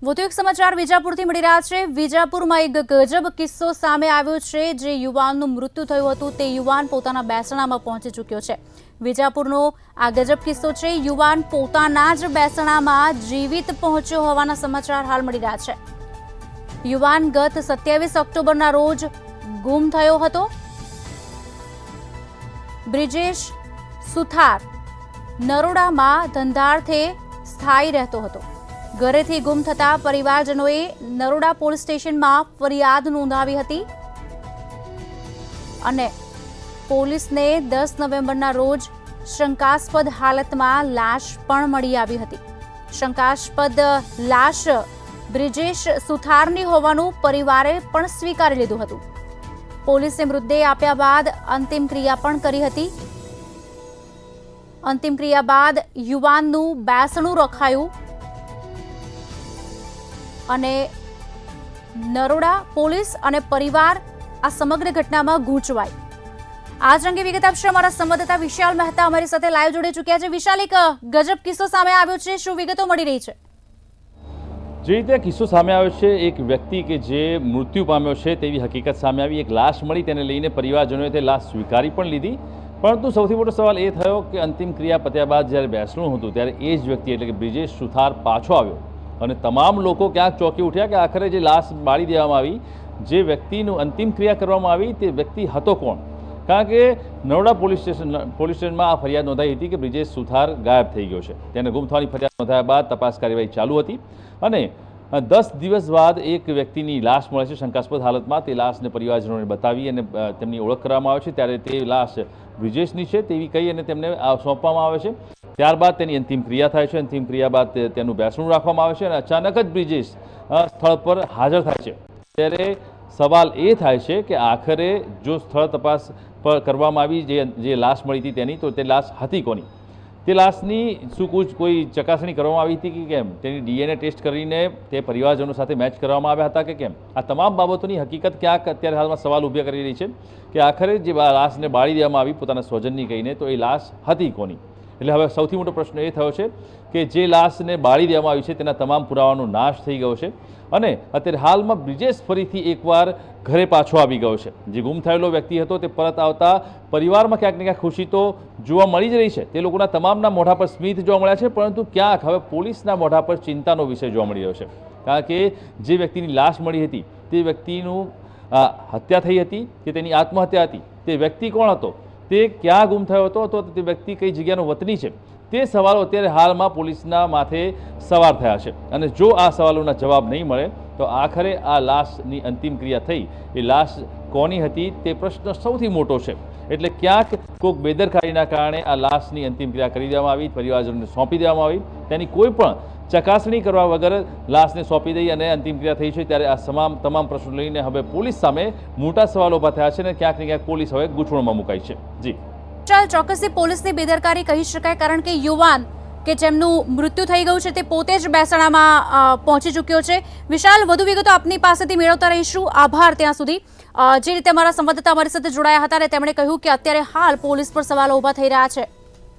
વધુ એક સમાચાર વિજાપુરથી મળી રહ્યા છે। વિજાપુરમાં એક ગજબ કિસ્સો સામે આવ્યો છે। જે યુવાનનું મૃત્યુ થયું હતું તે યુવાન પોતાના બેસણામાં પહોંચી ચૂક્યો છે। વિજાપુરનો આ ગજબ કિસ્સો છે। યુવાન પોતાના જ બેસણામાં જીવિત પહોંચ્યો હોવાના સમાચાર હાલ મળી રહ્યા છે। યુવાન ગત 27 ઓક્ટોબરના રોજ ગુમ થયો હતો। બ્રિજેશ સુથાર નરોડામાં ધંધાર્થે સ્થાયી રહેતો હતો। ઘરેથી ગુમ થતા પરિવારજનોએ નરોડા પોલીસ સ્ટેશનમાં ફરિયાદ નોંધાવી હતી અને પોલીસને 10 નવેમ્બરના રોજ શંકાસ્પદ હાલતમાં લાશ પણ મળી આવી હતી। શંકાસ્પદ લાશ બ્રિજેશ સુથારની હોવાનું પરિવારે પણ સ્વીકારી લીધું હતું। પોલીસે મૃતદેહ આપ્યા બાદ અંતિમ ક્રિયા પણ કરી હતી। અંતિમ ક્રિયા બાદ યુવાનનું બેસણું રખાયું અને નરોડા પોલીસ અને પરિવાર આ સમગ્ર ઘટનામાં ગૂંચવાય। આજ અંગે વિગત આપશે અમારા સંવાદદાતા વિશાલ મહેતા અમારી સાથે લાઈવ જોડી ચૂક્યા છે। વિશાલ, એક ગજબ કિસ્સો સામે આવ્યો છે, શું વિગતો મળી રહી છે? જે રીતે કિસ્સો સામે આવ્યો છે, એક વ્યક્તિ કે જે મૃત્યુ પામ્યો છે તેવી હકીકત સામે આવી। એક લાશ મળી, તેને લઈને પરિવારજનોએ તે લાશ સ્વીકારી પણ લીધી, પરંતુ સૌથી મોટો સવાલ એ થયો કે અંતિમ ક્રિયા પત્યા બાદ જ્યારે બેસણું હતું ત્યારે એ જ વ્યક્તિ એટલે કે બ્રિજેશ સુથાર પાછો આવ્યો અને તમામ લોકો ક્યાંક ચોંકી ઉઠ્યા કે આખરે જે લાશ બાળી દેવામાં આવી, જે વ્યક્તિનું અંતિમ ક્રિયા કરવામાં આવી તે વ્યક્તિ હતો કોણ? કારણ કે નરોડા પોલીસ સ્ટેશનમાં આ ફરિયાદ નોંધાઈ હતી કે બ્રિજેશ સુથાર ગાયબ થઈ ગયો છે। તેને ગુમ થવાની ફરિયાદ નોંધાયા બાદ તપાસ કાર્યવાહી ચાલુ હતી અને 10 દિવસ બાદ એક વ્યક્તિની લાશ મળે છે શંકાસ્પદ હાલતમાં। તે લાશને પરિવારજનોને બતાવી અને તેમની ઓળખ કરવામાં આવે છે ત્યારે તે લાશ બ્રિજેશની છે તેવી કહી અને તેમને સોંપવામાં આવે છે। ત્યારબાદ તેની અંતિમ ક્રિયા થાય છે। અંતિમ ક્રિયા બાદ તેનું બેસણું રાખવામાં આવે છે અને અચાનક જ બ્રિજેશ સ્થળ પર હાજર થાય છે। ત્યારે સવાલ એ થાય છે કે આખરે જો સ્થળ તપાસ પર કરવામાં આવી જે લાશ મળી હતી તેની, તો તે લાશ હતી કોની? તે લાશની શું કોઈ ચકાસણી કરવામાં આવી હતી કે કેમ? તેની DNA ટેસ્ટ કરીને તે પરિવારજનો સાથે મેચ કરવામાં આવ્યા હતા કે કેમ? આ તમામ બાબતોની હકીકત ક્યાંક અત્યારે હાલમાં સવાલ ઊભા કરી રહી છે કે આખરે જે લાશને બાળી દેવામાં આવી પોતાના સ્વજનની કહીને, તો એ લાશ હતી કોની? એટલે હવે સૌથી મોટો પ્રશ્ન એ થયો છે કે જે લાશને બાળી દેવામાં આવી છે તેના તમામ પુરાવાનો નાશ થઈ ગયો છે અને અત્યારે હાલમાં બ્રિજેશ ફરીથી એકવાર ઘરે પાછો આવી ગયો છે। જે ગુમ થયેલો વ્યક્તિ હતો તે પરત આવતા પરિવારમાં ક્યાંક ને ક્યાંક ખુશી તો જોવા મળી જ રહી છે। તે લોકોના તમામના મોઢા પર સ્મિત જોવા મળ્યા છે, પરંતુ ક્યાંક હવે પોલીસના મોઢા પર ચિંતાનો વિષય જોવા મળી રહ્યો છે। કારણ કે જે વ્યક્તિની લાશ મળી હતી તે વ્યક્તિનું હત્યા થઈ હતી કે તેની આત્મહત્યા હતી? તે વ્યક્તિ કોણ હતો? તે ક્યાં ગુમ થયો હતો? તો તે વ્યક્તિ કઈ જગ્યાનો વતની છે? તે સવાલો અત્યારે હાલમાં પોલીસના માથે સવાર થયા છે અને જો આ સવાલોના જવાબ નહીં મળે તો આખરે આ લાશની અંતિમ ક્રિયા થઈ એ લાશ કોની હતી તે પ્રશ્ન સૌથી મોટો છે। એટલે ક્યાંક કોઈક બેદરકારીના કારણે આ લાશની અંતિમ ક્રિયા કરી દેવામાં આવી, પરિવારજનોને સોંપી દેવામાં આવી, તેની કોઈ પણ ચકાસણી કરવા વગર લાશને સોંપી દઈ અને અંતિમ ક્રિયા થઈ છે। ત્યારે આ તમામ પ્રશ્નો લઈને હવે પોલીસ સામે મોટા સવાલો ઊભા થયા છે અને ક્યાંક ને ક્યાંક પોલીસ હવે ગૂંચવણમાં મુકાઈ છે। જી ચોક્કસથી પોલીસની બેદરકારી કહી શકાય, કારણ કે યુવાન કે જેમનું મૃત્યુ થઈ ગયું છે તે પોતે જ બેસણામાં પહોંચી ચૂક્યો છે। વિશાલ, વધુ વિગતો આપની પાસેથી મેળવતા રહીશું। આભાર ત્યાં સુધી। જે રીતે અમારા સંવાદદાતા અમારી સાથે જોડાયા હતા અને તેમણે કહ્યું કે અત્યારે હાલ પોલીસ પર સવાલો ઊભા થઈ રહ્યા છે।